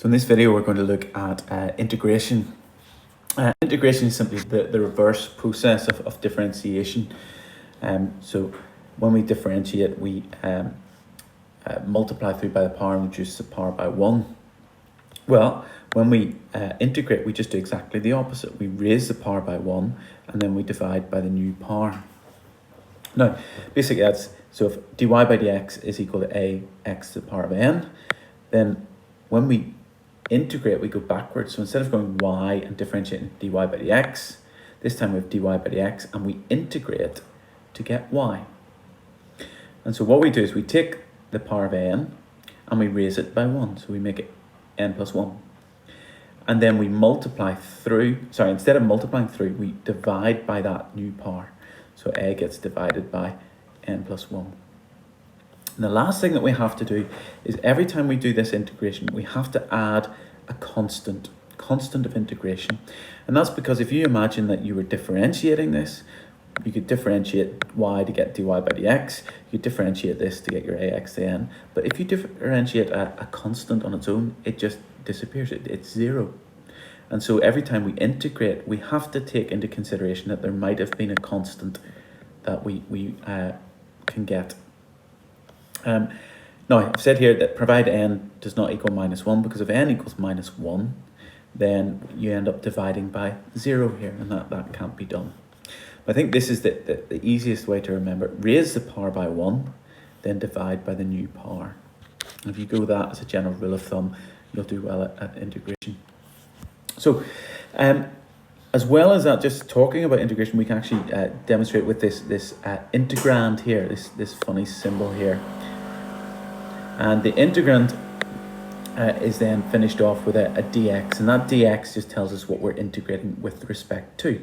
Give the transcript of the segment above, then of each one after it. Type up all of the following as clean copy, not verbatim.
So in this video, we're going to look at integration. Integration is simply the reverse process of differentiation. So when we differentiate, we multiply through by the power and reduce the power by 1. Well, when we integrate, we just do exactly the opposite. We raise the power by 1 and then we divide by the new power. Now, basically that's, so if dy by dx is equal to ax to the power of n, then when we integrate, we go backwards. So instead of going y and differentiating dy by dx, this time we have dy by dx and we integrate to get y. And so what we do is we take the power of n and we raise it by 1. So we make it n plus 1. And then we multiply through, instead of multiplying through, we divide by that new power. So a gets divided by n plus 1. And the last thing that we have to do is every time we do this integration, we have to add a constant of integration. And that's because if you imagine that you were differentiating this, you could differentiate y to get dy by dx, you could differentiate this to get your ax to n, but if you differentiate a constant on its own, it just disappears, it's 0. And so every time we integrate, we have to take into consideration that there might have been a constant that we can get. Now, I've said here that provide n does not equal -1, because if n equals -1, then you end up dividing by 0 here, and that can't be done. But I think this is the easiest way to remember. Raise the power by 1, then divide by the new power. And if you go that as a general rule of thumb, you'll do well at integration. So, as well as that, just talking about integration, we can actually demonstrate with this integrand here, this funny symbol here. And the integrand is then finished off with a dx, and that dx just tells us what we're integrating with respect to.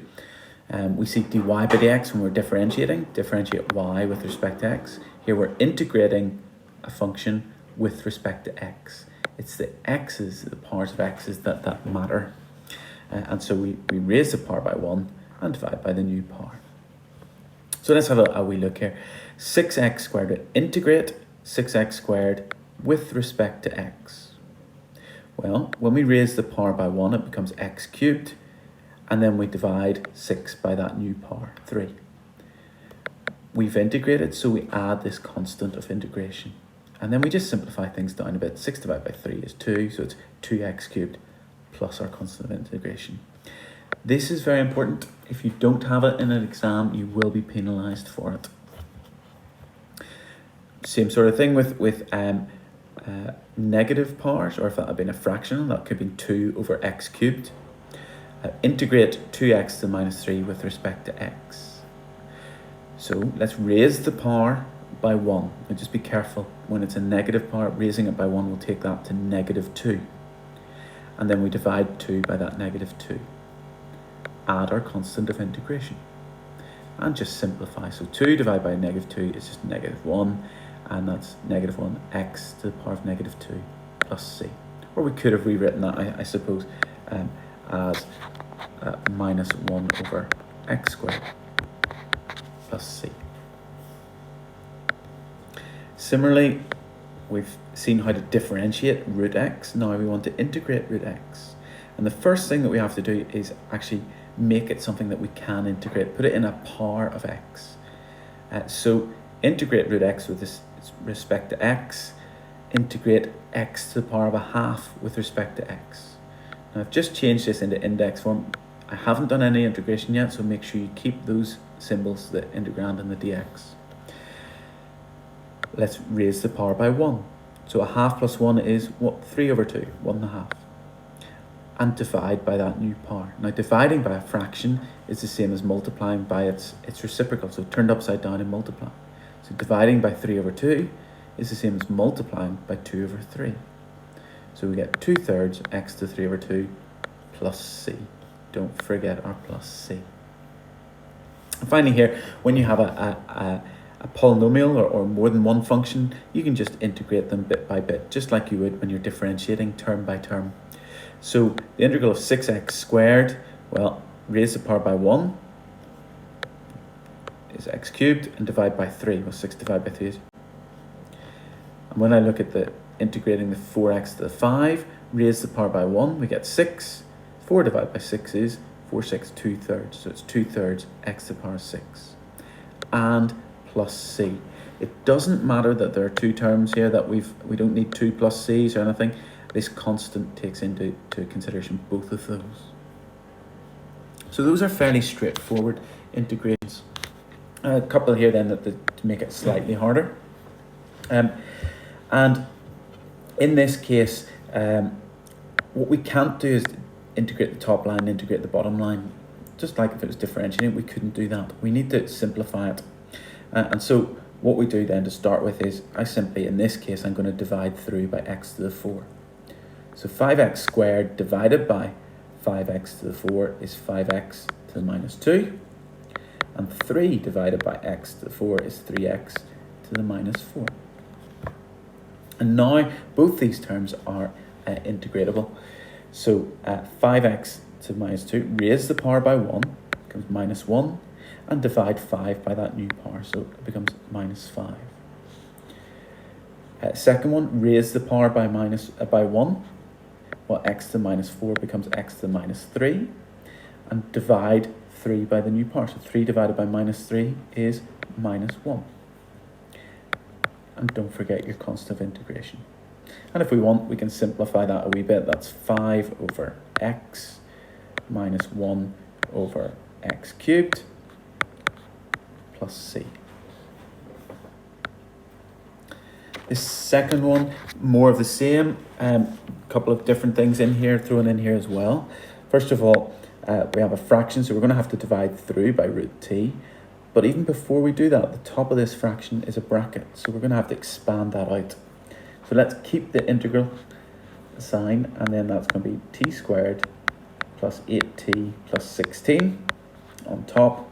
We see dy by dx when we're differentiate y with respect to x. Here we're integrating a function with respect to x. It's the x's, the powers of x's that matter. And so we raise the power by 1 and divide by the new power. So let's have a wee look here. 6x squared, we integrate 6x squared with respect to x. Well, when we raise the power by 1, it becomes x cubed, and then we divide 6 by that new power, 3. We've integrated, so we add this constant of integration. And then we just simplify things down a bit. 6 divided by 3 is 2, so it's 2x cubed plus our constant of integration. This is very important. If you don't have it in an exam, you will be penalised for it. Same sort of thing with negative powers, or if that had been a fraction, that could be 2 over x cubed. Integrate 2x to the -3 with respect to x. So let's raise the power by 1. And just be careful, when it's a negative power, raising it by 1 will take that to -2. And then we divide 2 by that -2. Add our constant of integration. And just simplify. So 2 divided by -2 is just -1. And that's -1x to the power of -2 plus c. Or we could have rewritten that, I suppose, as -1 over x squared plus c. Similarly, we've seen how to differentiate root x. Now we want to integrate root x. And the first thing that we have to do is actually make it something that we can integrate, put it in a power of x. So integrate root x with respect to x, integrate x to the power of 1/2 with respect to x. Now I've just changed this into index form. I haven't done any integration yet, so make sure you keep those symbols, the integrand and the dx. Let's raise the power by 1. So 1/2 plus 1 is what? 3 over 2, 1/2. And divide by that new power. Now dividing by a fraction is the same as multiplying by its reciprocal, so turned upside down and multiply. So dividing by 3 over 2 is the same as multiplying by 2 over 3. So we get 2/3 x to 3 over 2 plus c. Don't forget our plus c. And finally here, when you have a polynomial or more than one function, you can just integrate them bit by bit, just like you would when you're differentiating term by term. So the integral of 6x squared, well, raise the power by 1 is x cubed, and divide by 3. Well, 6 divided by 3 is. And when I look at the integrating the 4x to the 5, raise the power by 1, we get 6. 4 divided by 6 is 4, 6, 2/3. So it's 2/3 x to the power 6. And plus c. It doesn't matter that there are two terms here, that we don't need 2 plus c's or anything. This constant takes into consideration both of those. So those are fairly straightforward integrations. A couple here then to make it slightly harder. And in this case, what we can't do is integrate the top line, integrate the bottom line. Just like if it was differentiating, we couldn't do that. We need to simplify it. And so what we do then to start with is, I simply, in this case, I'm going to divide through by x to the 4. So 5x squared divided by 5x to the 4 is 5x to the minus 2. And 3 divided by x to the 4 is 3x to the minus 4. And now both these terms are integratable. So 5x to the minus 2, raise the power by 1, becomes minus 1, and divide 5 by that new power, so it becomes minus 5. Second one, raise the power by 1, well, x to the minus 4 becomes x to the minus 3, and divide 3 by the new power. So 3 divided by minus 3 is minus 1. And don't forget your constant of integration. And if we want, we can simplify that a wee bit. That's 5 over x minus 1 over x cubed plus c. The second one, more of the same. Couple of different things in here, thrown in here as well. First of all, we have a fraction, so we're going to have to divide through by root t. But even before we do that, the top of this fraction is a bracket, so we're going to have to expand that out. So let's keep the integral sign, and then that's going to be t squared plus 8t plus 16 on top.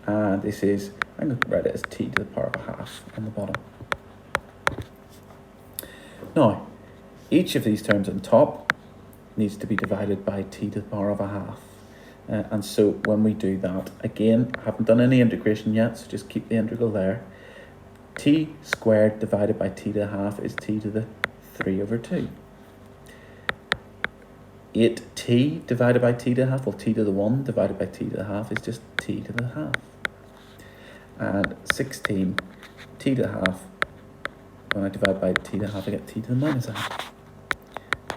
And this is, I'm going to write it as t to the power of a half on the bottom. Now, each of these terms on top needs to be divided by t to the power of a half. And so when we do that, again, I haven't done any integration yet, so just keep the integral there. T squared divided by t to the half is t to the 3 over 2. 8t divided by t to the half, well, t to the 1 divided by t to the half is just t to the half. And 16 t to the half, when I divide by t to the half, I get t to the minus a half.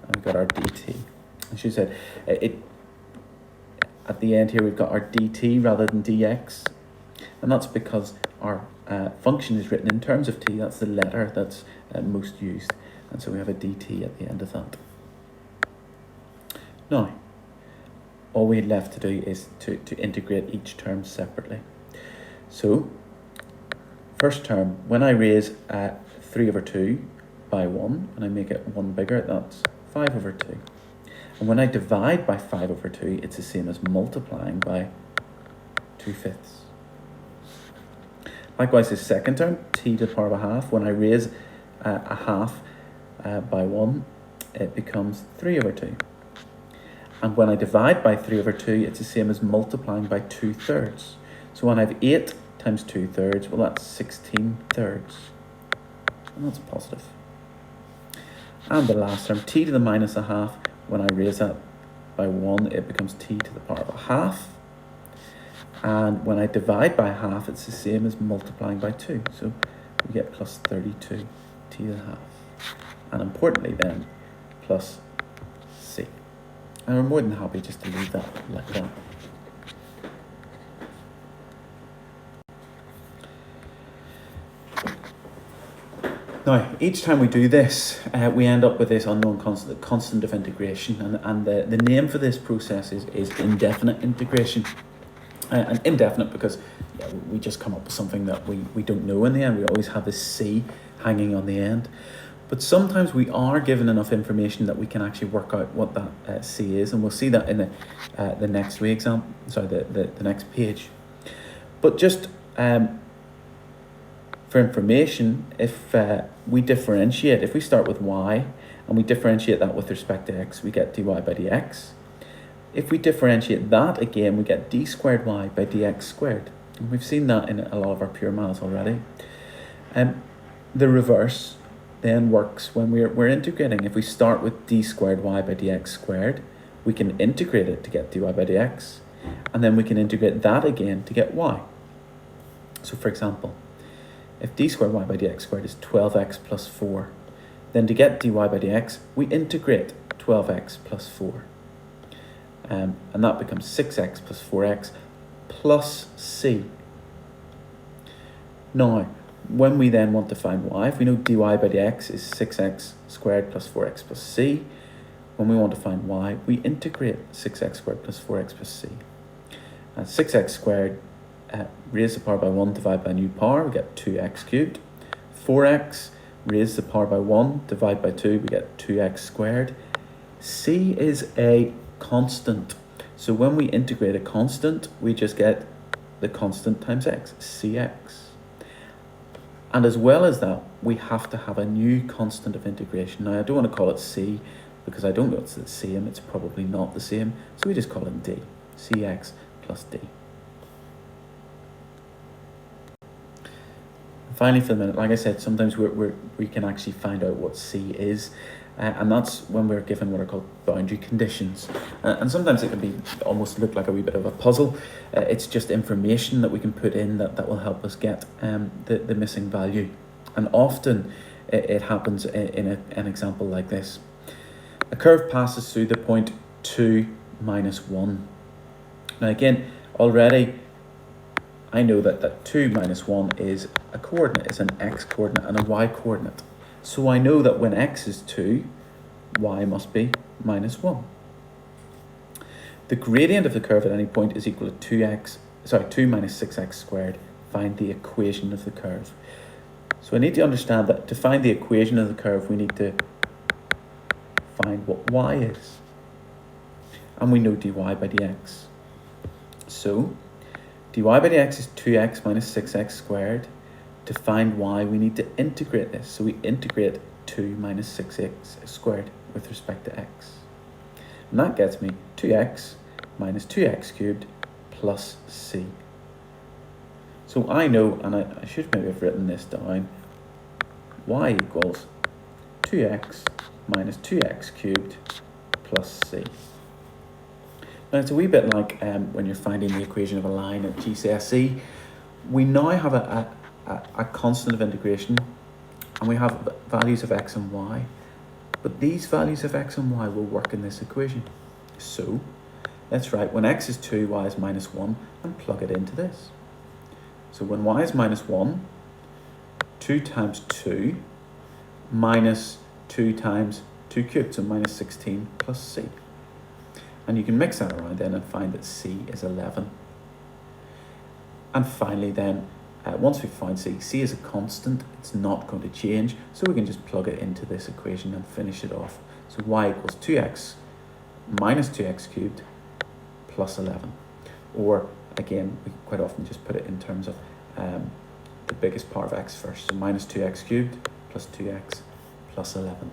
And we've got our dt. As she said, at the end here we've got our dt rather than dx. And that's because our function is written in terms of t. That's the letter that's most used. And so we have a dt at the end of that. Now, all we had left to do is to integrate each term separately. So, first term, when I raise 3 over 2 by 1, and I make it 1 bigger, that's 5 over 2. And when I divide by 5 over 2, it's the same as multiplying by 2/5. Likewise, the second term, t to the power of a half, when I raise a half by 1, it becomes 3 over 2. And when I divide by 3 over 2, it's the same as multiplying by 2/3. So when I have 8 times 2/3, well, that's 16/3. And that's positive. And the last term, t to the minus a half, when I raise that by 1, it becomes t to the power of a half. And when I divide by half, it's the same as multiplying by 2. So we get plus 32 t to the half. And importantly then, plus c. And we're more than happy just to leave that like that. Now, each time we do this, we end up with this unknown constant, the constant of integration. And the name for this process is indefinite integration. And indefinite because we just come up with something that we don't know in the end. We always have this c hanging on the end. But sometimes we are given enough information that we can actually work out what that c is. And we'll see that in the next the next page. But just for information, if we differentiate, if we start with y and we differentiate that with respect to x, we get dy by dx. If we differentiate that again, we get d squared y by dx squared. And we've seen that in a lot of our pure maths already. The reverse, then works when we're integrating. If we start with d squared y by dx squared, we can integrate it to get dy by dx, and then we can integrate that again to get y. So for example, if d squared y by dx squared is 12x plus 4, then to get dy by dx, we integrate 12x plus 4. And that becomes 6x plus 4x plus c. Now, when we then want to find y, if we know dy by dx is 6x squared plus 4x plus c, when we want to find y, we integrate 6x squared plus 4x plus c. And 6x squared raised to the power by 1 divided by a new power, we get 2x cubed. 4x raised to the power by 1 divided by 2, we get 2x squared. C is a constant. So when we integrate a constant, we just get the constant times x, cx. And as well as that, we have to have a new constant of integration. Now, I don't want to call it c, because I don't know it's the same. It's probably not the same. So we just call it d, cx plus d. Finally, for the minute, like I said, sometimes we can actually find out what c is. And that's when we're given what are called boundary conditions. And sometimes it can be almost look like a wee bit of a puzzle. It's just information that we can put in that will help us get the missing value. And often it happens in an example like this. A curve passes through the point 2, minus 1. Now again, already I know that 2 minus 1 is a coordinate, is an x coordinate and a y coordinate. So I know that when x is 2, y must be minus 1. The gradient of the curve at any point is equal to 2 minus 6x squared. Find the equation of the curve. So I need to understand that to find the equation of the curve, we need to find what y is. And we know dy by dx. So dy by dx is 2x minus 6x squared. To find y, we need to integrate this. So we integrate 2 minus 6x squared with respect to x. And that gets me 2x minus 2x cubed plus c. So I know, and I should maybe have written this down, y equals 2x minus 2x cubed plus c. Now it's a wee bit like when you're finding the equation of a line at GCSE. We now have a constant of integration, and we have values of x and y, but these values of x and y will work in this equation. So let's write when x is 2, y is minus 1, and plug it into this. So when y is minus 1, 2 times 2 minus 2 times 2 cubed, so minus 16 plus c. And you can mix that around then and find that c is 11. And finally then, once we've found c is a constant, it's not going to change, so we can just plug it into this equation and finish it off. So y equals 2x minus 2x cubed plus 11. Or again, we quite often just put it in terms of the biggest part of x first. So minus 2x cubed plus 2x plus 11.